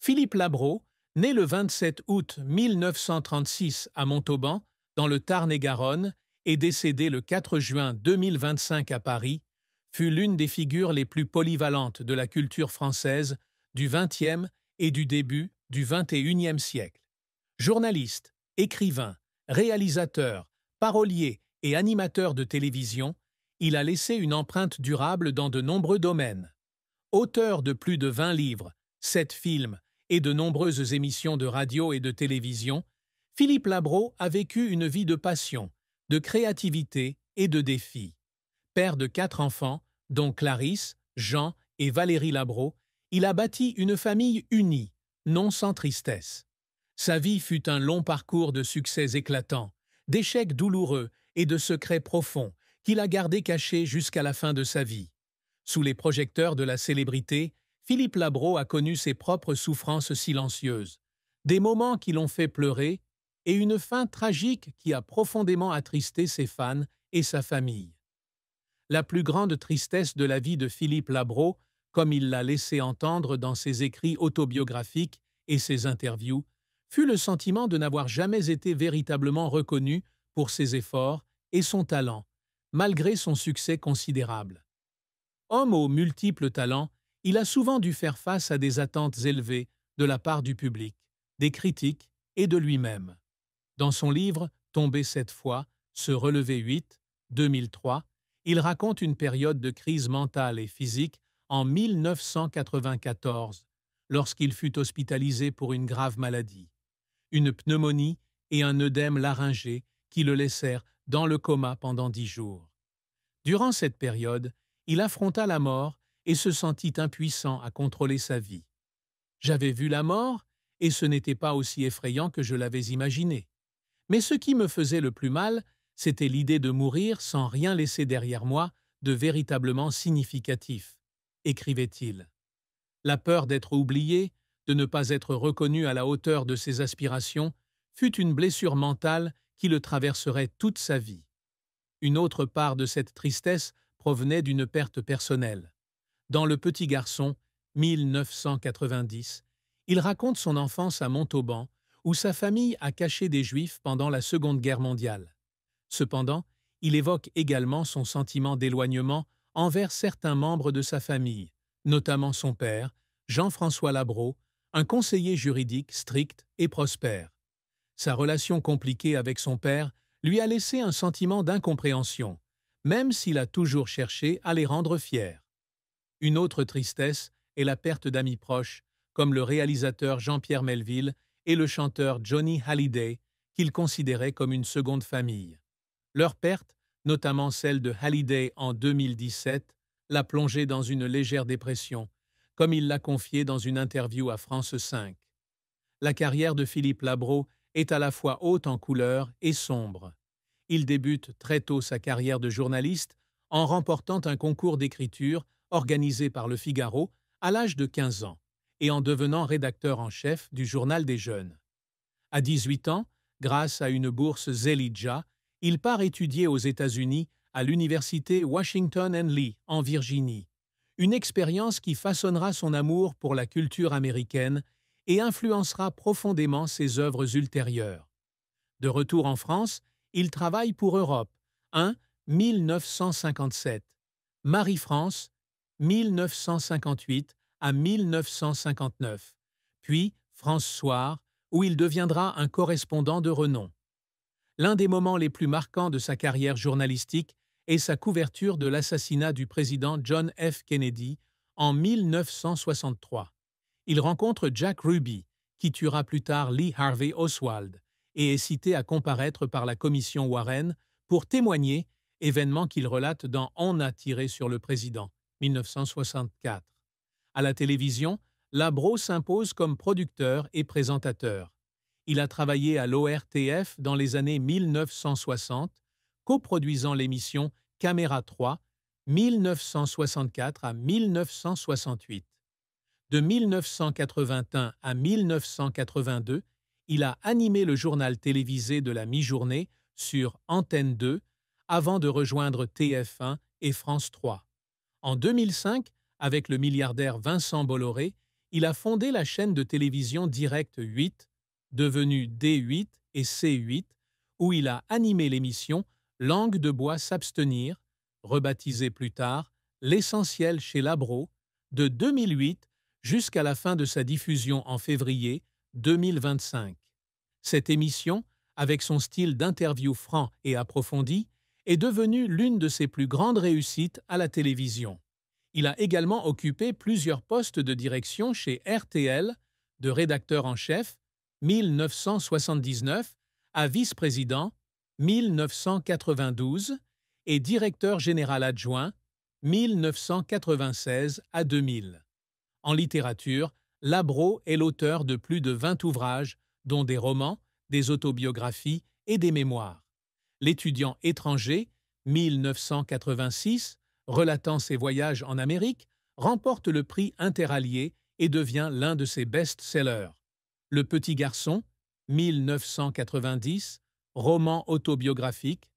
Philippe Labro, né le 27 août 1936 à Montauban, dans le Tarn-et-Garonne, et décédé le 4 juin 2025 à Paris, fut l'une des figures les plus polyvalentes de la culture française du XXe et du début du XXIe siècle. Journaliste, écrivain, réalisateur, parolier et animateur de télévision, il a laissé une empreinte durable dans de nombreux domaines. Auteur de plus de 20 livres, 7 films et de nombreuses émissions de radio et de télévision, Philippe Labro a vécu une vie de passion, de créativité et de défis. Père de 4 enfants, dont Clarisse, Jean et Valérie Labro, il a bâti une famille unie, non sans tristesse. Sa vie fut un long parcours de succès éclatants, d'échecs douloureux et de secrets profonds qu'il a gardés cachés jusqu'à la fin de sa vie. Sous les projecteurs de la célébrité, Philippe Labro a connu ses propres souffrances silencieuses, des moments qui l'ont fait pleurer et une fin tragique qui a profondément attristé ses fans et sa famille. La plus grande tristesse de la vie de Philippe Labro, comme il l'a laissé entendre dans ses écrits autobiographiques et ses interviews, fut le sentiment de n'avoir jamais été véritablement reconnu pour ses efforts et son talent, malgré son succès considérable. Homme aux multiples talents, il a souvent dû faire face à des attentes élevées de la part du public, des critiques et de lui-même. Dans son livre « Tomber 7 fois, se relever 8 » 2003, il raconte une période de crise mentale et physique en 1994, lorsqu'il fut hospitalisé pour une grave maladie, une pneumonie et un œdème laryngé qui le laissèrent dans le coma pendant 10 jours. Durant cette période, il affronta la mort et se sentit impuissant à contrôler sa vie. « J'avais vu la mort et ce n'était pas aussi effrayant que je l'avais imaginé. Mais ce qui me faisait le plus mal, c'était l'idée de mourir sans rien laisser derrière moi de véritablement significatif, » écrivait-il. La peur d'être oublié, de ne pas être reconnu à la hauteur de ses aspirations, fut une blessure mentale qui le traverserait toute sa vie. Une autre part de cette tristesse provenait d'une perte personnelle. Dans Le Petit Garçon, 1990, il raconte son enfance à Montauban, où sa famille a caché des Juifs pendant la Seconde Guerre mondiale. Cependant, il évoque également son sentiment d'éloignement envers certains membres de sa famille, notamment son père, Jean-François Labro, un conseiller juridique strict et prospère. Sa relation compliquée avec son père lui a laissé un sentiment d'incompréhension, même s'il a toujours cherché à les rendre fiers. Une autre tristesse est la perte d'amis proches, comme le réalisateur Jean-Pierre Melville et le chanteur Johnny Hallyday, qu'il considérait comme une seconde famille. Leur perte, notamment celle de Hallyday en 2017, l'a plongé dans une légère dépression, comme il l'a confié dans une interview à France 5. La carrière de Philippe Labro est à la fois haute en couleurs et sombre. Il débute très tôt sa carrière de journaliste en remportant un concours d'écriture organisé par Le Figaro à l'âge de 15 ans et en devenant rédacteur en chef du Journal des Jeunes. À 18 ans, grâce à une bourse Zelidja, il part étudier aux États-Unis à l'université Washington and Lee en Virginie, une expérience qui façonnera son amour pour la culture américaine et influencera profondément ses œuvres ultérieures. De retour en France, il travaille pour Europe 1, 1957, Marie-France, 1958 à 1959, puis France Soir, où il deviendra un correspondant de renom. L'un des moments les plus marquants de sa carrière journalistique est sa couverture de l'assassinat du président John F. Kennedy en 1963. Il rencontre Jack Ruby, qui tuera plus tard Lee Harvey Oswald, et est cité à comparaître par la commission Warren pour témoigner, événement qu'il relate dans On a tiré sur le président, 1964. À la télévision, Labro s'impose comme producteur et présentateur. Il a travaillé à l'ORTF dans les années 1960, coproduisant l'émission Caméra 3, 1964 à 1968. De 1981 à 1982, il a animé le journal télévisé de la mi-journée sur Antenne 2 avant de rejoindre TF1 et France 3. En 2005, avec le milliardaire Vincent Bolloré, il a fondé la chaîne de télévision Direct 8, devenue D8 et C8, où il a animé l'émission Langue de bois s'abstenir, rebaptisée plus tard L'essentiel chez Labro, de 2008 jusqu'à la fin de sa diffusion en février 2025. Cette émission, avec son style d'interview franc et approfondi, est devenue l'une de ses plus grandes réussites à la télévision. Il a également occupé plusieurs postes de direction chez RTL, de rédacteur en chef, 1979, à vice-président, 1992, et directeur général adjoint, 1996 à 2000. En littérature, Labro est l'auteur de plus de 20 ouvrages, dont des romans, des autobiographies et des mémoires. L'étudiant étranger, 1986, relatant ses voyages en Amérique, remporte le prix Interallié et devient l'un de ses best-sellers. Le petit garçon, 1990, roman autobiographique,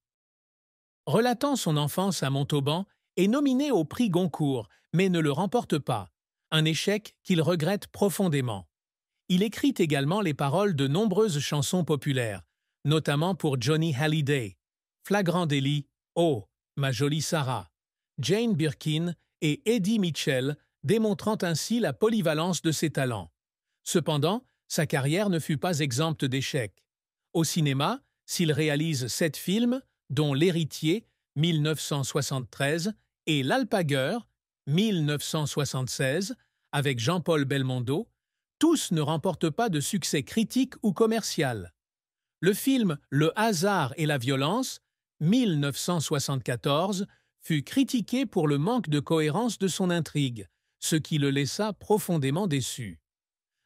relatant son enfance à Montauban, est nominé au prix Goncourt, mais ne le remporte pas, un échec qu'il regrette profondément. Il écrit également les paroles de nombreuses chansons populaires, notamment pour Johnny Hallyday, Flagrant délit, Oh, ma jolie Sarah, Jane Birkin et Eddie Mitchell, démontrant ainsi la polyvalence de ses talents. Cependant, sa carrière ne fut pas exempte d'échecs. Au cinéma, s'il réalise 7 films, dont L'Héritier, 1973, et L'Alpagueur, 1976, avec Jean-Paul Belmondo, tous ne remportent pas de succès critique ou commercial. Le film Le hasard et la violence, 1974, fut critiqué pour le manque de cohérence de son intrigue, ce qui le laissa profondément déçu.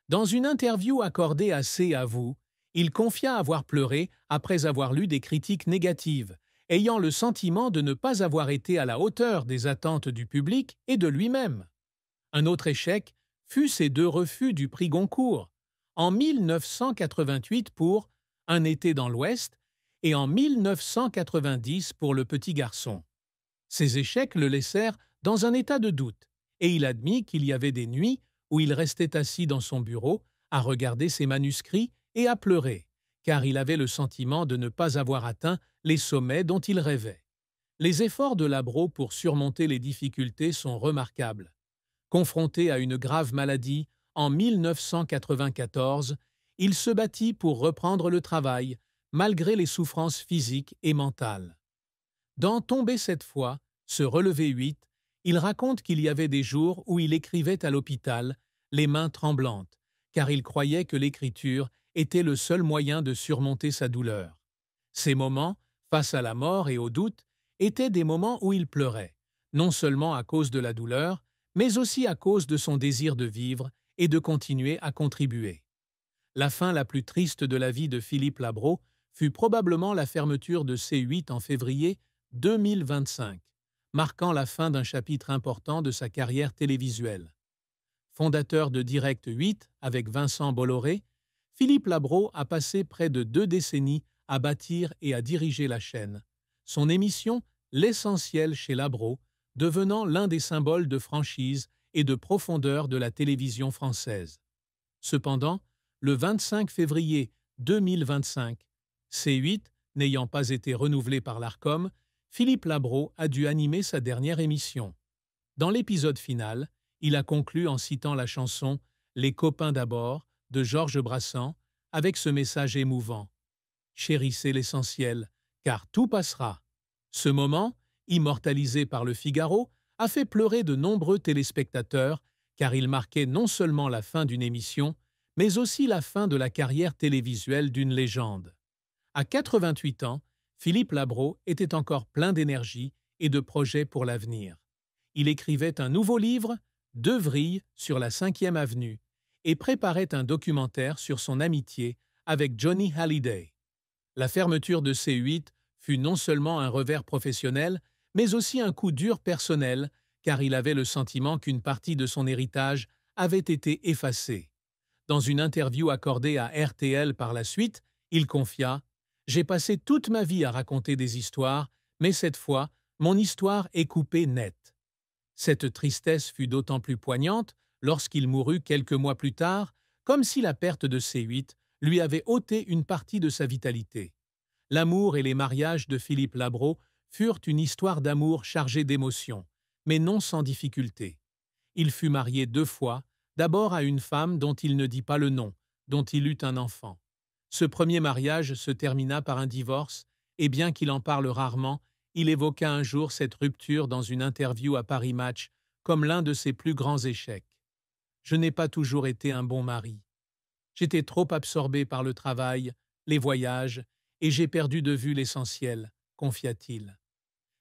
Dans une interview accordée à C'est à vous, il confia avoir pleuré après avoir lu des critiques négatives, ayant le sentiment de ne pas avoir été à la hauteur des attentes du public et de lui-même. Un autre échec fut ses 2 refus du prix Goncourt, en 1988 pour Un été dans l'Ouest et en 1990 pour Le petit garçon. Ces échecs le laissèrent dans un état de doute, et il admit qu'il y avait des nuits où il restait assis dans son bureau à regarder ses manuscrits et à pleurer, car il avait le sentiment de ne pas avoir atteint les sommets dont il rêvait. Les efforts de Labro pour surmonter les difficultés sont remarquables. Confronté à une grave maladie en 1994, il se battit pour reprendre le travail, malgré les souffrances physiques et mentales. Dans Tomber cette fois, se relever 8, il raconte qu'il y avait des jours où il écrivait à l'hôpital, les mains tremblantes, car il croyait que l'écriture était le seul moyen de surmonter sa douleur. Ces moments, face à la mort et au doute, étaient des moments où il pleurait, non seulement à cause de la douleur, mais aussi à cause de son désir de vivre et de continuer à contribuer. La fin la plus triste de la vie de Philippe Labro fut probablement la fermeture de C8 en février 2025, marquant la fin d'un chapitre important de sa carrière télévisuelle. Fondateur de Direct 8 avec Vincent Bolloré, Philippe Labro a passé près de 2 décennies à bâtir et à diriger la chaîne. Son émission L'essentiel chez Labro devenant l'un des symboles de franchise et de profondeur de la télévision française. Cependant, le 25 février 2025, C8 n'ayant pas été renouvelé par l'Arcom, Philippe Labro a dû animer sa dernière émission. Dans l'épisode final, il a conclu en citant la chanson « Les copains d'abord » de Georges Brassens avec ce message émouvant. « Chérissez l'essentiel, car tout passera ». Ce moment, immortalisé par Le Figaro, a fait pleurer de nombreux téléspectateurs car il marquait non seulement la fin d'une émission, mais aussi la fin de la carrière télévisuelle d'une légende. À 88 ans, Philippe Labro était encore plein d'énergie et de projets pour l'avenir. Il écrivait un nouveau livre, Deux vrilles sur la 5e avenue, et préparait un documentaire sur son amitié avec Johnny Hallyday. La fermeture de C8 fut non seulement un revers professionnel, mais aussi un coup dur personnel, car il avait le sentiment qu'une partie de son héritage avait été effacée. Dans une interview accordée à RTL par la suite, il confia « J'ai passé toute ma vie à raconter des histoires, mais cette fois, mon histoire est coupée net. » Cette tristesse fut d'autant plus poignante lorsqu'il mourut quelques mois plus tard, comme si la perte de C8 lui avait ôté une partie de sa vitalité. L'amour et les mariages de Philippe Labro furent une histoire d'amour chargée d'émotions, mais non sans difficulté. Il fut marié 2 fois, d'abord à une femme dont il ne dit pas le nom, dont il eut un enfant. Ce premier mariage se termina par un divorce, et bien qu'il en parle rarement, il évoqua un jour cette rupture dans une interview à Paris Match comme l'un de ses plus grands échecs. « Je n'ai pas toujours été un bon mari. J'étais trop absorbé par le travail, les voyages, et j'ai perdu de vue l'essentiel, confia-t-il.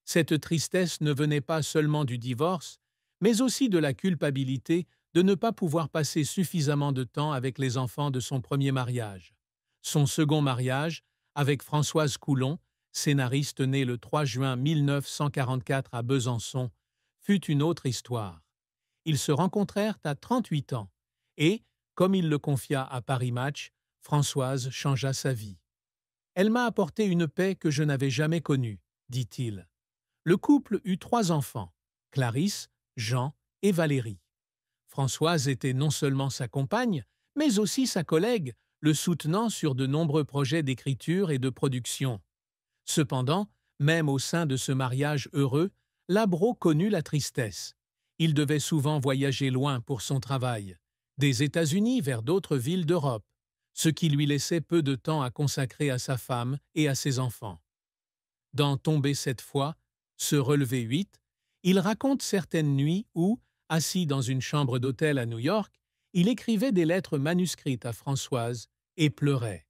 Cette tristesse ne venait pas seulement du divorce, mais aussi de la culpabilité de ne pas pouvoir passer suffisamment de temps avec les enfants de son premier mariage. Son second mariage, avec Françoise Coulon, scénariste née le 3 juin 1944 à Besançon, fut une autre histoire. Ils se rencontrèrent à 38 ans et, comme il le confia à Paris Match, Françoise changea sa vie. « Elle m'a apporté une paix que je n'avais jamais connue », dit-il. Le couple eut 3 enfants, Clarisse, Jean et Valérie. Françoise était non seulement sa compagne, mais aussi sa collègue, le soutenant sur de nombreux projets d'écriture et de production. Cependant, même au sein de ce mariage heureux, Labro connut la tristesse. Il devait souvent voyager loin pour son travail, des États-Unis vers d'autres villes d'Europe, ce qui lui laissait peu de temps à consacrer à sa femme et à ses enfants. Dans Tomber cette fois, Se relever 8, il raconte certaines nuits où, assis dans une chambre d'hôtel à New York, il écrivait des lettres manuscrites à Françoise et pleurait.